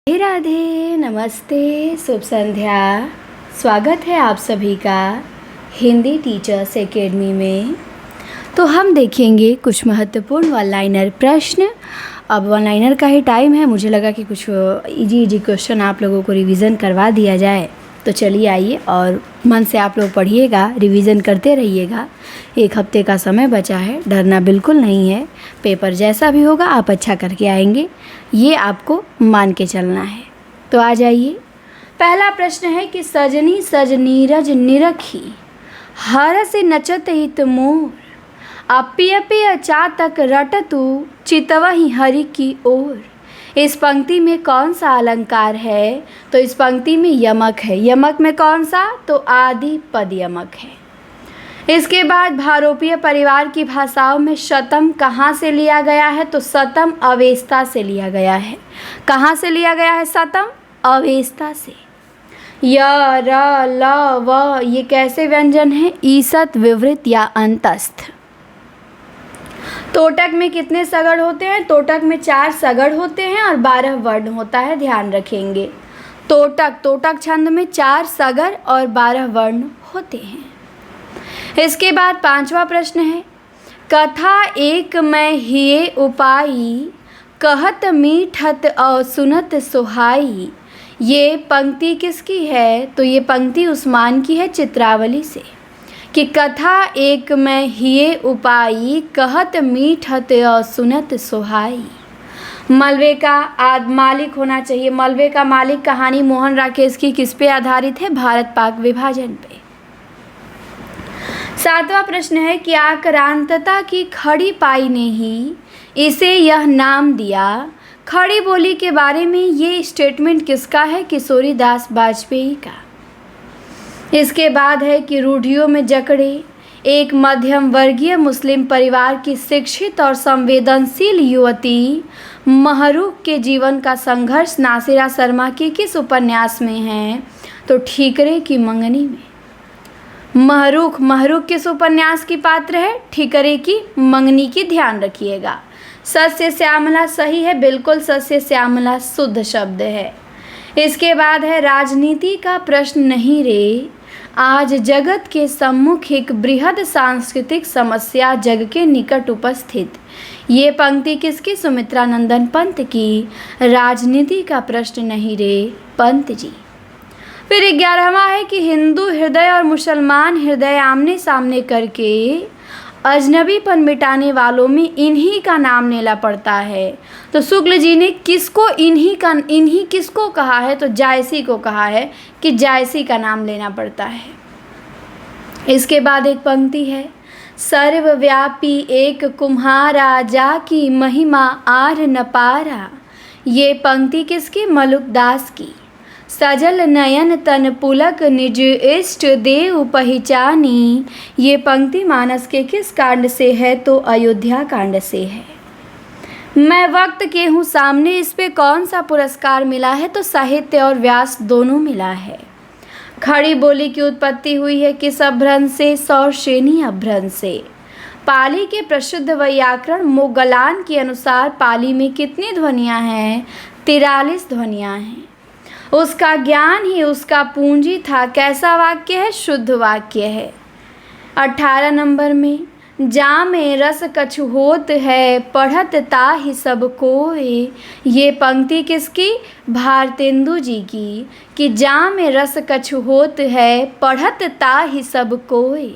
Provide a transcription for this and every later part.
राधे राधे, नमस्ते, शुभ संध्या। स्वागत है आप सभी का हिंदी टीचर्स एकेडमी में। तो हम देखेंगे कुछ महत्वपूर्ण वन लाइनर प्रश्न। अब वन लाइनर का ही टाइम है, मुझे लगा कि कुछ इजी क्वेश्चन आप लोगों को रिवीजन करवा दिया जाए। तो चलिए आइए और मन से आप लोग पढ़िएगा, रिवीजन करते रहिएगा। एक हफ्ते का समय बचा है, डरना बिल्कुल नहीं है। पेपर जैसा भी होगा आप अच्छा करके आएंगे, ये आपको मान के चलना है। तो आ जाइए। पहला प्रश्न है कि सजनी सज नीरज निरखी, हर से नचत हित मोर, अपी अपी अचातक रटतु चितवहि हरि की ओर। इस पंक्ति में कौन सा अलंकार है? तो इस पंक्ति में यमक है। यमक में कौन सा? तो आदि पद यमक है। इसके बाद भारोपीय परिवार की भाषाओं में शतम कहाँ से लिया गया है? तो शतम अवेस्ता से लिया गया है। कहाँ से लिया गया है शतम? अवेस्ता से। य र ल व ये कैसे व्यंजन है? ईसत विवृत या अंतस्थ। तोटक में कितने सगड़ होते हैं? तोटक में 4 सगड़ होते हैं और 12 वर्ण होता है, ध्यान रखेंगे। तोटक छंद में 4 सगड़ और 12 वर्ण होते हैं। इसके बाद 5वां प्रश्न है, कथा एक मैं हिये उपाई, कहत मीठत और सुनत सुहाई। ये पंक्ति किसकी है? तो ये पंक्ति उस्मान की है, चित्रावली से। कि कथा एक मैं हिये उपाई, कहत मीठत और सुनत सुहाई। मलबे का मालिक होना चाहिए। मलबे का मालिक कहानी मोहन राकेश की किस पे आधारित है? भारत पाक विभाजन पे। 7वां प्रश्न है कि आक्रांतता की खड़ी पाई ने ही इसे यह नाम दिया। खड़ी बोली के बारे में ये स्टेटमेंट किसका है? किशोरी दास वाजपेयी का। इसके बाद है कि रूढ़ियों में जकड़े एक मध्यम वर्गीय मुस्लिम परिवार की शिक्षित और संवेदनशील युवती महरूख के जीवन का संघर्ष नासिरा शर्मा के किस उपन्यास में है? तो ठीकरे की मंगनी में। महरूख किस उपन्यास की पात्र है? ठीकरे की मंगनी की, ध्यान रखिएगा। सस्य श्यामला सही है, बिल्कुल सस्य श्यामला शुद्ध शब्द है। इसके बाद है राजनीति का प्रश्न नहीं रे, आज जगत के सम्मुख एक बृहद सांस्कृतिक समस्या जग के निकट उपस्थित। ये पंक्ति किसकी? सुमित्रा नंदन पंत की। राजनीति का प्रश्न नहीं रे पंत जी। फिर 11वां है कि हिंदू हृदय और मुसलमान हृदय आमने सामने करके अजनबीपन मिटाने वालों में इन्हीं का नाम लेना पड़ता है। तो शुक्ल जी ने किसको इन्हीं किसको कहा है? तो जायसी को कहा है कि जायसी का नाम लेना पड़ता है। इसके बाद एक पंक्ति है, सर्वव्यापी एक कुम्हारा, जाकी महिमा आर न पारा। ये पंक्ति किसकी? मलुक दास की। सजल नयन तन पुलक निज इष्ट देव पहचानी। ये पंक्ति मानस के किस कांड से है? तो अयोध्या कांड से है। मैं वक्त के हूँ सामने, इस पे कौन सा पुरस्कार मिला है? तो साहित्य और व्यास दोनों मिला है। खड़ी बोली की उत्पत्ति हुई है किस अभ्रंश से? सौशेनी अभ्रंश से। पाली के प्रसिद्ध व्याकरण मोगलान के अनुसार पाली में कितनी ध्वनियाँ हैं? 43 ध्वनियाँ हैं। उसका ज्ञान ही उसका पूंजी था। कैसा वाक्य है? शुद्ध वाक्य है। 18 नंबर में, जा में रस कछु होत है, पढ़त ताहि सब कोय। ये पंक्ति किसकी? भारतेंदु जी की। कि जा में रस कछु होत है, पढ़त ताहि सब कोय।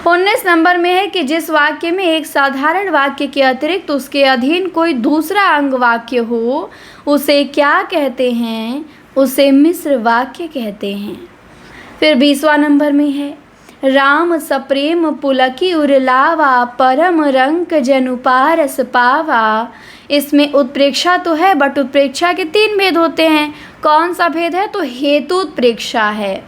19 नंबर में है कि जिस वाक्य में एक साधारण वाक्य के अतिरिक्त उसके अधीन कोई दूसरा अंग वाक्य हो, उसे क्या कहते हैं? उसे मिश्र वाक्य कहते हैं। फिर 20वां नंबर में है, राम सप्रेम पुलकी उरलावा, परम रंक जनु पारस पावा। इसमें उत्प्रेक्षा तो है, बट उत्प्रेक्षा के 3 भेद होते हैं। कौन सा भेद है? तो हेतु उत्प्रेक्षा है।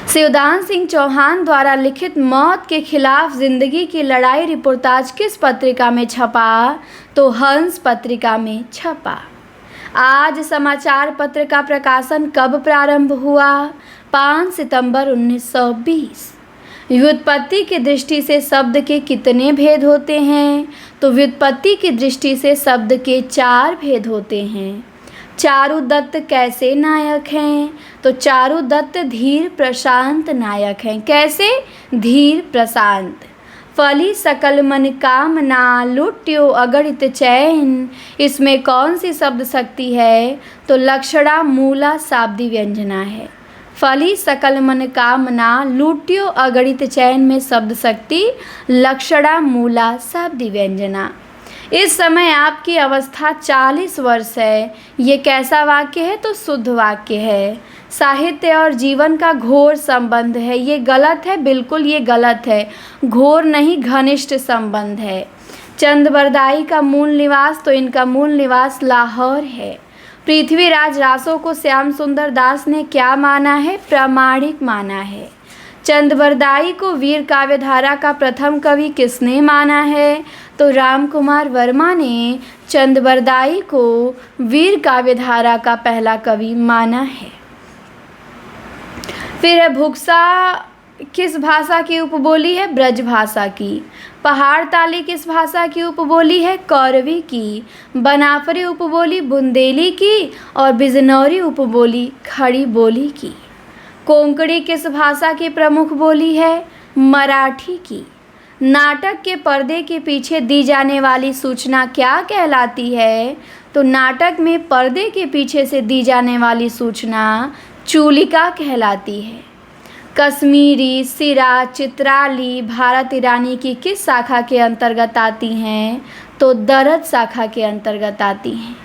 शिवदान सिंह चौहान द्वारा लिखित मौत के खिलाफ जिंदगी की लड़ाई रिपोर्टाज किस पत्रिका में छपा? तो हंस पत्रिका में छपा। आज समाचार पत्र का प्रकाशन कब प्रारंभ हुआ? 5 सितंबर 1920। व्युत्पत्ति की दृष्टि से शब्द के कितने भेद होते हैं? तो व्युत्पत्ति की दृष्टि से शब्द के 4 भेद होते हैं। चारुदत्त कैसे नायक हैं? तो चारुदत्त धीर प्रशांत नायक हैं। कैसे? धीर प्रशांत। फली सकल मन कामना लुट्यो अगणित चैन, इसमें कौन सी शब्द शक्ति है? तो लक्षणा मूला शाब्दी व्यंजना है। फली सकल मन कामना लुट्यो अगणित चैन में शब्द शक्ति लक्षणा मूला शाब्दी व्यंजना। इस समय आपकी अवस्था 40 वर्ष है। ये कैसा वाक्य है? तो शुद्ध वाक्य है। साहित्य और जीवन का घोर संबंध है। ये गलत है, बिल्कुल ये गलत है। घोर नहीं, घनिष्ठ संबंध है। चंदबरदाई का मूल निवास, तो इनका मूल निवास लाहौर है। पृथ्वीराज रासो को श्याम सुंदर दास ने क्या माना है? प्रामाणिक माना है। चंदबरदाई को वीर काव्यधारा का प्रथम कवि किसने माना है? तो राम कुमार वर्मा ने चंदबरदाई को वीर काव्यधारा का पहला कवि माना है। फिर है भुक्सा किस भाषा की उपबोली है? ब्रज भाषा की। पहाड़ ताली किस भाषा की उपबोली है? कौरवी की। बनाफरी उपबोली बुंदेली की और बिजनौरी उपबोली खड़ी बोली की। कोंकणी किस भाषा की प्रमुख बोली है? मराठी की। नाटक के पर्दे के पीछे दी जाने वाली सूचना क्या कहलाती है? तो नाटक में पर्दे के पीछे से दी जाने वाली सूचना चूलिका कहलाती है। कश्मीरी, सिरा, चित्राली भारत ईरानी की किस शाखा के अंतर्गत आती हैं? तो दरद शाखा के अंतर्गत आती हैं।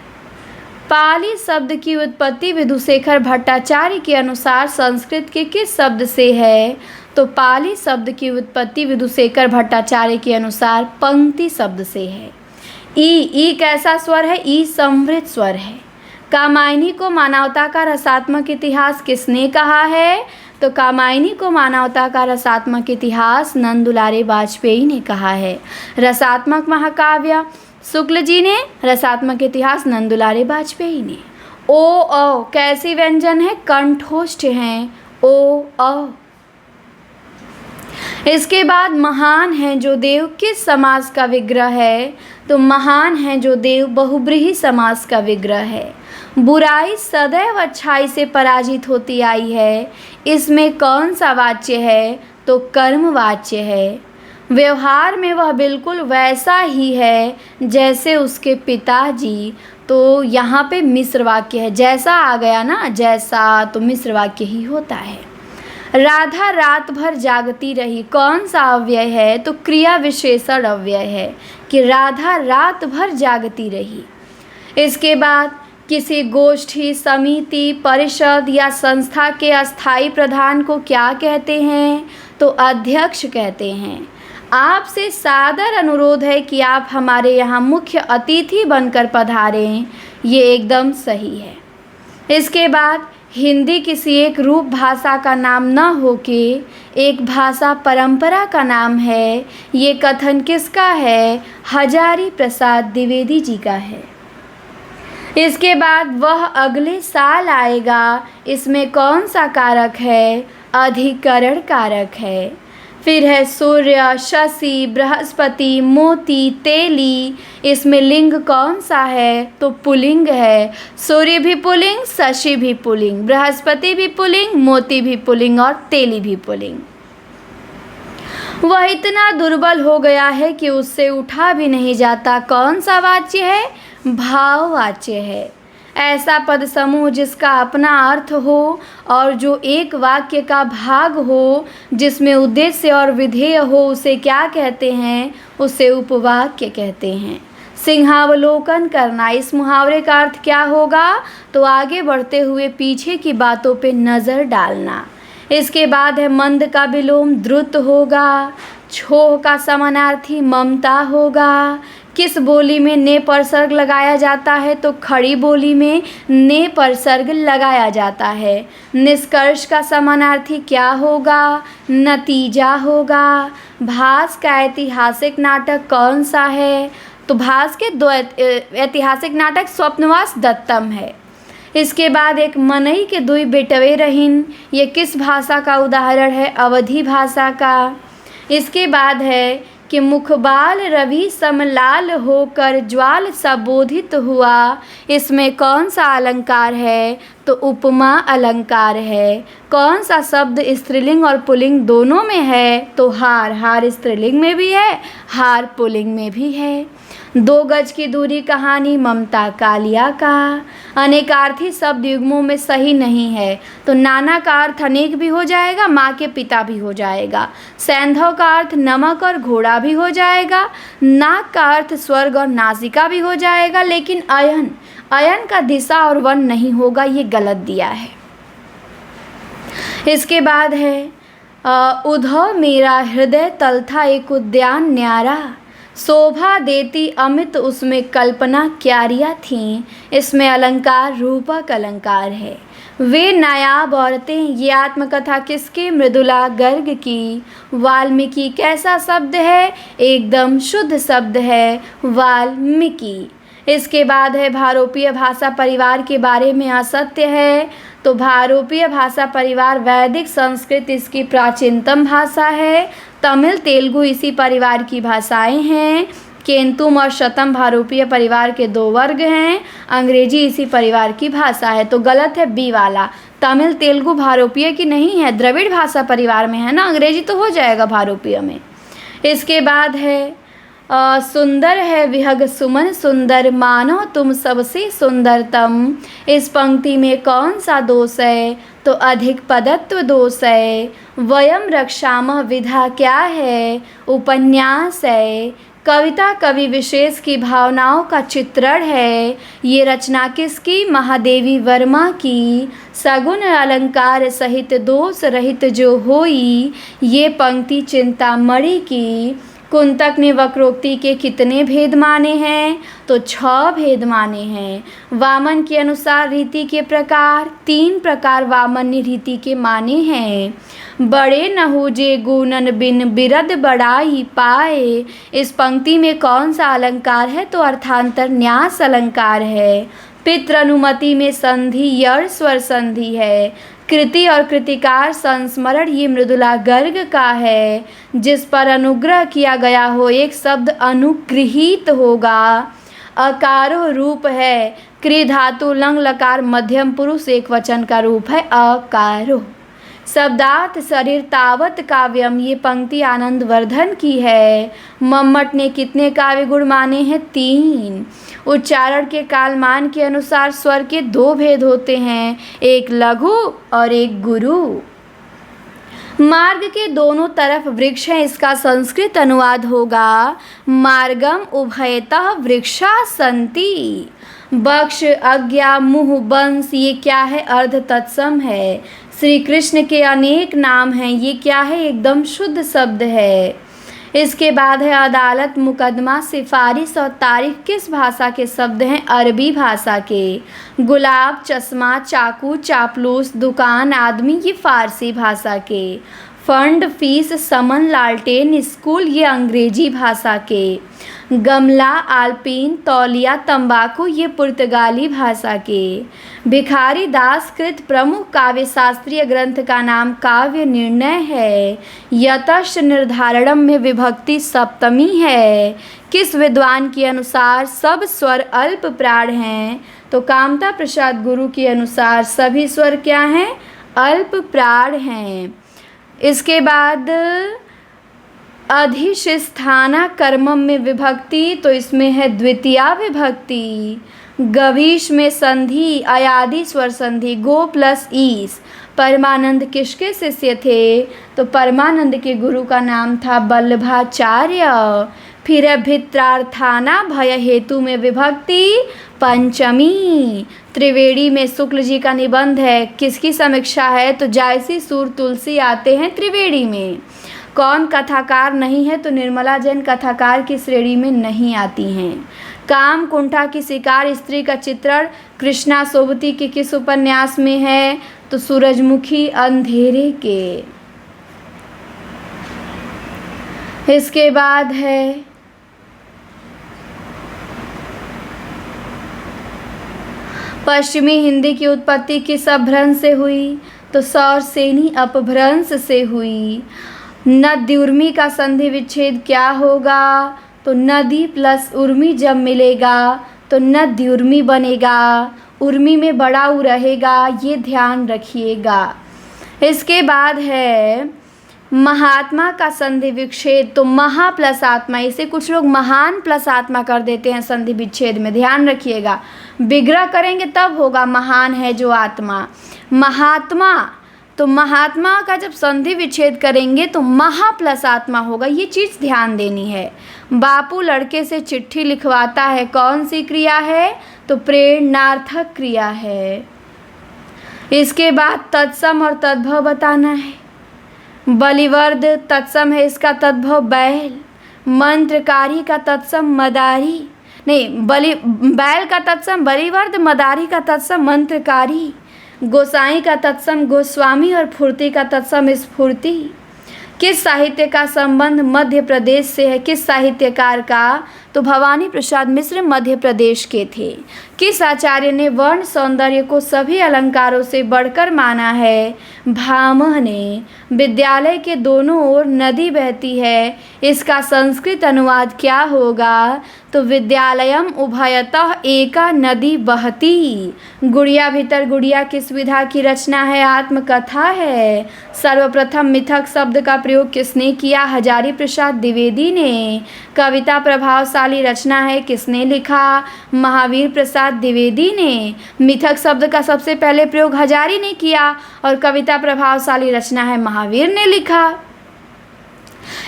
पाली शब्द की उत्पत्ति विधुशेखर भट्टाचार्य के अनुसार संस्कृत के किस शब्द से है? तो पाली शब्द की उत्पत्ति विधुशेखर भट्टाचार्य के अनुसार पंक्ति शब्द से है। ई कैसा स्वर है? ई समृद्ध स्वर है। कामायनी को मानवता का रसात्मक इतिहास किसने कहा है? तो कामायनी को मानवता का रसात्मक इतिहास नंदुलारे वाजपेयी ने कहा है। रसात्मक महाकाव्य शुक्ल जी ने, रसात्मक इतिहास नंदुलारे वाजपेयी ने। ओ अ कैसी व्यंजन है? कंठोष्ठ हैं। ओ अ। इसके बाद महान है जो देव किस समास का विग्रह है? तो महान है जो देव बहुब्रीहि समास का विग्रह है। बुराई सदैव अच्छाई से पराजित होती आई है, इसमें कौन सा वाच्य है? तो कर्म वाच्य है। व्यवहार में वह बिल्कुल वैसा ही है जैसे उसके पिताजी, तो यहाँ पे मिश्र वाक्य है। जैसा आ गया ना, जैसा, तो मिश्र वाक्य ही होता है। राधा रात भर जागती रही, कौन सा अव्यय है? तो क्रिया विशेषण अव्यय है कि राधा रात भर जागती रही। इसके बाद किसी गोष्ठी, समिति, परिषद या संस्था के अस्थायी प्रधान को क्या कहते हैं? तो अध्यक्ष कहते हैं। आपसे सादर अनुरोध है कि आप हमारे यहाँ मुख्य अतिथि बनकर पधारें। ये एकदम सही है। इसके बाद हिंदी किसी एक रूप भाषा का नाम न होके एक भाषा परंपरा का नाम है। ये कथन किसका है? हजारी प्रसाद द्विवेदी जी का है। इसके बाद वह अगले साल आएगा, इसमें कौन सा कारक है? अधिकरण कारक है। फिर है सूर्य, शशि, बृहस्पति, मोती, तेली, इसमें लिंग कौन सा है? तो पुल्लिंग है। सूर्य भी पुल्लिंग, शशि भी पुल्लिंग, बृहस्पति भी पुल्लिंग, मोती भी पुल्लिंग और तेली भी पुल्लिंग। वह इतना दुर्बल हो गया है कि उससे उठा भी नहीं जाता। कौन सा वाच्य है? भाववाच्य है। ऐसा पद समूह जिसका अपना अर्थ हो और जो एक वाक्य का भाग हो, जिसमें उद्देश्य और विधेय हो, उसे क्या कहते हैं? उसे उपवाक्य कहते हैं। सिंहावलोकन करना, इस मुहावरे का अर्थ क्या होगा? तो आगे बढ़ते हुए पीछे की बातों पे नज़र डालना। इसके बाद है मंद का विलोम द्रुत होगा। छोह का समानार्थी ममता होगा। किस बोली में ने परसर्ग लगाया जाता है? तो खड़ी बोली में ने परसर्ग लगाया जाता है। निष्कर्ष का समानार्थी क्या होगा? नतीजा होगा। भास का ऐतिहासिक नाटक कौन सा है? तो भास के दो ऐतिहासिक नाटक स्वप्नवास दत्तम है। इसके बाद एक मनई के दुई बेटवे रहीन, ये किस भाषा का उदाहरण है? अवधी भाषा का। इसके बाद है कि मुखबाल रवि समलाल होकर ज्वाल सबोधित हुआ, इसमें कौन सा अलंकार है? तो उपमा अलंकार है। कौन सा शब्द स्त्रीलिंग और पुल्लिंग दोनों में है? तो हार। हार स्त्रीलिंग में भी है, हार पुल्लिंग में भी है। 2 गज की दूरी कहानी ममता कालिया का। अनेकार्थी शब्द युग्मों में सही नहीं है, तो नाना का अर्थ अनेक भी हो जाएगा, माँ के पिता भी हो जाएगा। सैंधव का अर्थ नमक और घोड़ा भी हो जाएगा। नाक का अर्थ स्वर्ग और नासिका भी हो जाएगा, लेकिन अयन का दिशा और वन नहीं होगा, ये गलत दिया है। इसके बाद है उधव मेरा हृदय तल था एक उद्यान न्यारा, शोभा देती अमित उसमें कल्पना क्यारियाँ थीं, इसमें अलंकार रूपक अलंकार है। वे नायाब औरतें, ये आत्मकथा किसकी? मृदुला गर्ग की। वाल्मीकि कैसा शब्द है? एकदम शुद्ध शब्द है वाल्मीकि। इसके बाद है भारोपीय भाषा परिवार के बारे में असत्य है, तो भारोपीय भाषा परिवार वैदिक संस्कृत इसकी प्राचीनतम भाषा है। तमिल तेलुगु इसी परिवार की भाषाएं हैं। केंतुम और शतम भारोपीय परिवार के 2 वर्ग हैं। अंग्रेजी इसी परिवार की भाषा है, तो गलत है बी वाला। तमिल तेलुगु भारोपीय की नहीं है, द्रविड़ भाषा परिवार में है ना, अंग्रेजी तो हो जाएगा भारोपीय में। इसके बाद है सुंदर है विहग सुमन सुंदर, मानो तुम सबसे सुंदरतम, इस पंक्ति में कौन सा दोष है? तो अधिक पदत्व दोष है। वयम रक्षामः विधा क्या है? उपन्यास है। कविता कवि विशेष की भावनाओं का चित्रण है। ये रचना किसकी? महादेवी वर्मा की। सगुण अलंकार सहित दोष रहित जो होई, ये पंक्ति चिंतामणि की। कुंतक ने वक्रोक्ति के कितने भेद माने हैं? तो 6 भेद माने हैं। वामन के अनुसार रीति के प्रकार 3 प्रकार वामन्य रीति के माने हैं। बड़े नहुजे गुणन बिन बिरद बड़ाई पाए, इस पंक्ति में कौन सा अलंकार है? तो अर्थांतर न्यास अलंकार है। पितृ अनुमति में संधि यर स्वर संधि है। कृति और कृतिकार संस्मरण ये मृदुला गर्ग का है। जिस पर अनुग्रह किया गया हो एक शब्द अनुगृहीत होगा। अकारो रूप है। क्रि धातु लंग लकार मध्यम पुरुष एक वचन का रूप है अकारो। शब्दार्थ शरीर तावत काव्यम, ये पंक्ति आनंदवर्धन की है। मम्मट ने कितने काव्य गुण माने हैं? 3। उच्चारण के कालमान के अनुसार स्वर के 2 भेद होते हैं, एक लघु और एक गुरु। मार्ग के दोनों तरफ वृक्ष हैं, इसका संस्कृत अनुवाद होगा मार्गम उभयतः वृक्षा सन्ति। बक्ष आज्ञा मुँह वंश, ये क्या है? अर्ध तत्सम है। श्री कृष्ण के अनेक नाम हैं, ये क्या है? एकदम शुद्ध शब्द है। इसके बाद है अदालत मुकदमा सिफारिश और तारीख किस भाषा के शब्द हैं? अरबी भाषा के। गुलाब चश्मा चाकू चापलूस दुकान आदमी ये फारसी भाषा के। फंड फीस समन लालटेन स्कूल ये अंग्रेजी भाषा के। गमला आल्पीन तौलिया तंबाकू ये पुर्तगाली भाषा के। भिखारी दास कृत प्रमुख काव्य शास्त्रीय ग्रंथ का नाम काव्य निर्णय है। यतश्च निर्धारणम में विभक्ति सप्तमी है। किस विद्वान के अनुसार सब स्वर अल्प प्राण हैं? तो कामता प्रसाद गुरु के अनुसार सभी स्वर क्या हैं? अल्प प्राण हैं। इसके बाद अधिष्ठाना कर्मम में विभक्ति, तो इसमें है द्वितीया विभक्ति। गवीश में संधि अयादि स्वर संधि गो प्लस ईस। परमानंद किसके शिष्य थे? तो परमानंद के गुरु का नाम था वल्लभाचार्य। फिर भित्रार्थाना भय हेतु में विभक्ति पंचमी। त्रिवेणी में शुक्ल जी का निबंध है, किसकी समीक्षा है? तो जायसी सूर तुलसी आते हैं त्रिवेणी में। कौन कथाकार नहीं है? तो निर्मला जैन कथाकार की श्रेणी में नहीं आती हैं। काम कुंठा की शिकार स्त्री का चित्रण कृष्णा सोबती के किस उपन्यास में है? तो सूरजमुखी अंधेरे के। इसके बाद है पश्चिमी हिंदी की उत्पत्ति किस अपभ्रंश से हुई? तो सौरसेनी अपभ्रंश से हुई। नद्य उर्मी का संधि विच्छेद क्या होगा? तो नदी प्लस उर्मी जब मिलेगा तो नद्य उर्मी बनेगा। उर्मी में बड़ा उ रहेगा, ये ध्यान रखिएगा। इसके बाद है महात्मा का संधि विच्छेद, तो महा प्लस आत्मा, इसे कुछ लोग महान प्लस आत्मा कर देते हैं संधि विच्छेद में, ध्यान रखिएगा। विग्रह करेंगे तब होगा महान है जो आत्मा। महात्मा, तो महात्मा का जब संधि विच्छेद करेंगे तो महा प्लस आत्मा होगा, ये चीज़ ध्यान देनी है। बापू लड़के से चिट्ठी लिखवाता है, कौन सी क्रिया है? तो प्रेरणार्थक क्रिया है। इसके बाद तत्सम और तद्भव बताना है। बलिवर्द तत्सम है, इसका तद्भव बैल। मंत्रकारी का तत्सम मदारी, नहीं बैल का तत्सम बलिवर्द, मदारी का तत्सम मंत्रकारी, गोसाई का तत्सम गोस्वामी और फुर्ती का तत्सम स्फूर्ति। किस साहित्य का संबंध मध्य प्रदेश से है? किस साहित्यकार का? तो भवानी प्रसाद मिश्र मध्य प्रदेश के थे। किस आचार्य ने वर्ण सौंदर्य को सभी अलंकारों से बढ़कर माना है? भामह ने। विद्यालय के दोनों ओर नदी बहती है, इसका संस्कृत अनुवाद क्या होगा? तो विद्यालयम उभयतः एका नदी बहती। गुड़िया भीतर गुड़िया किस विधा की रचना है? आत्मकथा है। सर्वप्रथम मिथक शब्द का प्रयोग किसने किया? हजारी प्रसाद द्विवेदी ने। कविता प्रभावशाली रचना है, किसने लिखा? महावीर प्रसाद द्विवेदी ने। मिथक शब्द का सबसे पहले प्रयोग हजारी ने किया और कविता प्रभावशाली रचना है, महावीर ने लिखा।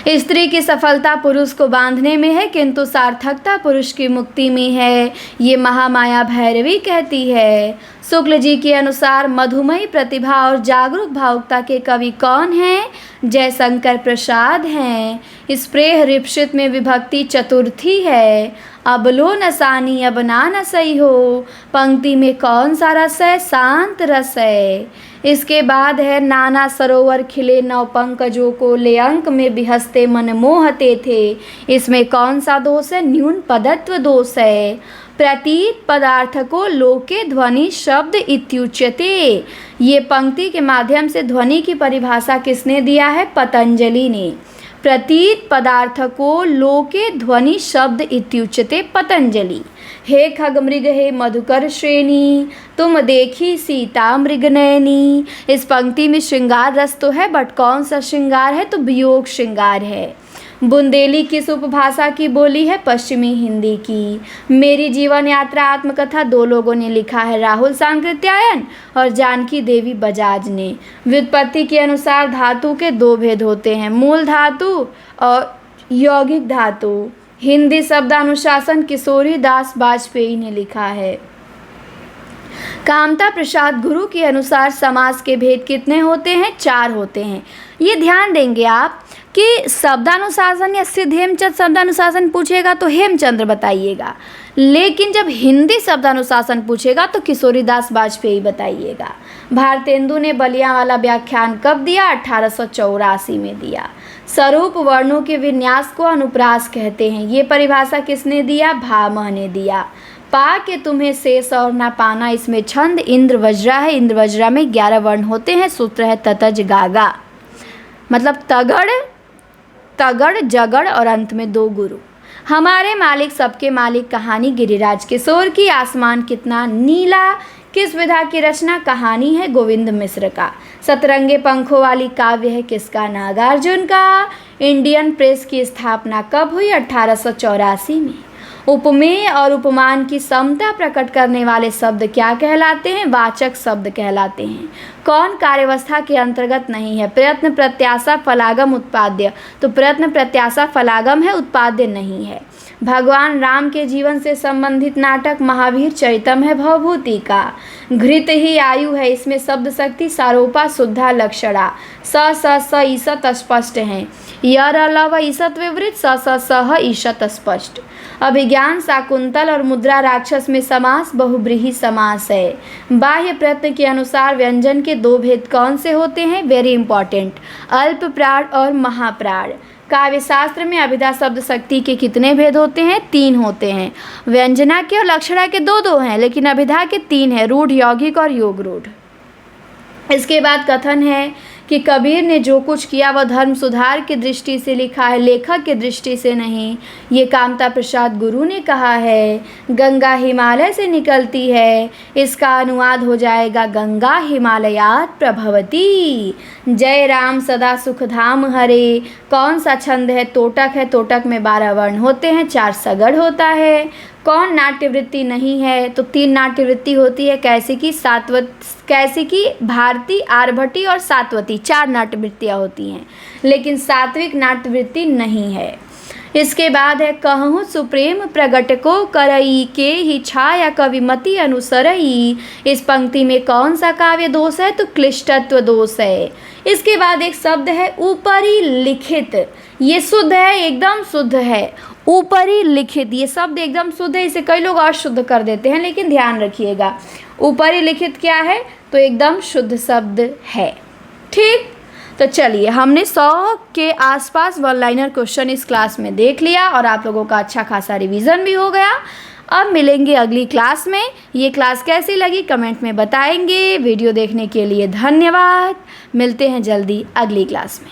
स्त्री की सफलता पुरुष को बांधने में है, किंतु सार्थकता पुरुष की मुक्ति में है, ये महामाया भैरवी कहती है। शुक्ल जी के अनुसार मधुमयी प्रतिभा और जागरूक भावुकता के कवि कौन हैं? जयशंकर प्रसाद हैं। स्प्रेह रिप्सित में विभक्ति चतुर्थी है। अब लो नसानी अब ना नसई हो, पंक्ति में कौन सा रस है? शांत रस है। इसके बाद है नाना सरोवर खिले नौ पंकजों को ले अंक में बिहसते मन मोहते थे, इसमें कौन सा दोष है? न्यून पदत्व दोष है। प्रतीत पदार्थ को लोके ध्वनि शब्द इत्युच्यते, ये पंक्ति के माध्यम से ध्वनि की परिभाषा किसने दिया है? पतंजलि ने। प्रतीत पदार्थ को लोके ध्वनि शब्द इत्युच्यते, पतंजलि। हे खगमृग हे मधुकर श्रेणी, तुम देखी सीता मृगनयनी। इस पंक्ति में श्रृंगार रस तो है, बट कौन सा श्रृंगार है? तो वियोग श्रृंगार है। बुंदेली किस उपभाषा की बोली है? पश्चिमी हिंदी की। मेरी जीवन यात्रा आत्मकथा दो लोगों ने लिखा है, राहुल सांकृत्यायन और जानकी देवी बजाज ने। व्युत्पत्ति के अनुसार धातु के दो भेद होते हैं, मूल धातु और यौगिक धातु। हिंदी शब्दानुशासन किशोरी दास वाजपेयी ने लिखा है। कामता प्रसाद गुरु के अनुसार समास के भेद कितने होते हैं? 4 होते हैं। ये ध्यान देंगे आप कि शब्दानुशासन या सिद्ध हेमचंद शब्दानुशासन पूछेगा तो हेमचंद्र बताइएगा, लेकिन जब हिंदी शब्दानुशासन पूछेगा तो किशोरीदास वाजपेयी बताइएगा। भारतेंदु ने बलिया वाला व्याख्यान कब दिया? 1884 में दिया। स्वरूप वर्णों के विन्यास को अनुप्रास कहते हैं, ये परिभाषा किसने दिया? भामह ने दिया। पा के तुम्हें शेष और ना पाना, इसमें छंद इंद्र वज्रा है। इंद्र वज्रा में 11 वर्ण होते हैं। सूत्र है ततज गागा, मतलब तगड़ तगड़ जगड़ और अंत में 2 गुरु। हमारे मालिक सबके मालिक कहानी गिरिराज किशोर की। आसमान कितना नीला किस विधा की रचना? कहानी है गोविंद मिश्र का। सतरंगे पंखों वाली काव्य है किसका? नागार्जुन का। इंडियन प्रेस की स्थापना कब हुई? 1884 में। उपमेय और उपमान की समता प्रकट करने वाले शब्द क्या कहलाते हैं? वाचक शब्द कहलाते हैं। कौन कार्यवस्था के अंतर्गत नहीं है? प्रयत्न प्रत्याशा फलागम उत्पाद्य, तो प्रयत्न प्रत्याशा फलागम है, उत्पाद्य नहीं है। भगवान राम के जीवन से संबंधित नाटक महावीर चरितम है भवभूति का। घृत ही आयु है, इसमें शब्द शक्ति सारोपा शुद्धा लक्षणा। स ईसत स्पष्ट हैं। यर अलव ईसत विवृत स ईशत स्पष्ट। अभिज्ञान शाकुंतल और मुद्रा राक्षस में समास बहुब्रीहि समास है। बाह्य प्रयत्न के अनुसार व्यंजन के 2 भेद कौन से होते हैं? वेरी इंपॉर्टेंट, अल्प प्राण और महाप्राण। काव्य शास्त्र में अभिधा शब्द शक्ति के कितने भेद होते हैं? 3 होते हैं। व्यंजना के और लक्षणा के 2 हैं, लेकिन अभिधा के 3 हैं, रूढ़, यौगिक और योग रूढ़। इसके बाद कथन है कि कबीर ने जो कुछ किया वह धर्म सुधार की दृष्टि से लिखा है, लेखक की दृष्टि से नहीं। ये कामता प्रसाद गुरु ने कहा है। गंगा हिमालय से निकलती है, इसका अनुवाद हो जाएगा गंगा हिमालयात् प्रभवती। जय राम सदा सुख धाम हरे। कौन सा छंद है? तोटक है। तोटक में 12 वर्ण होते हैं, 4 सगड़ होता है। कौन नाट्यवृत्ति नहीं है? तो 3 नाट्यवृत्ति होती है, कैसिकी, भारती, आर्भटी और सात्वती। 4 नाट्यवृत्तियाँ होती हैं, लेकिन सात्विक नाट्यवृत्ति नहीं है। इसके बाद है कहूँ सुप्रेम प्रगट को करई के ही छाया कविमति अनुसरई। इस पंक्ति में कौन सा काव्य दोष है? तो क्लिष्टत्व दोष है। इसके बाद एक शब्द है ऊपरी लिखित। ये शुद्ध है, एकदम शुद्ध है। ऊपरी लिखित ये शब्द एकदम शुद्ध है, इसे कई लोग अशुद्ध कर देते हैं, लेकिन ध्यान रखिएगा ऊपरी लिखित क्या है? तो एकदम शुद्ध शब्द है। ठीक, तो चलिए हमने 100 के आसपास वन लाइनर क्वेश्चन इस क्लास में देख लिया और आप लोगों का अच्छा खासा रिवीजन भी हो गया। अब मिलेंगे अगली क्लास में। ये क्लास कैसी लगी कमेंट में बताएंगे। वीडियो देखने के लिए धन्यवाद। मिलते हैं जल्दी अगली क्लास में।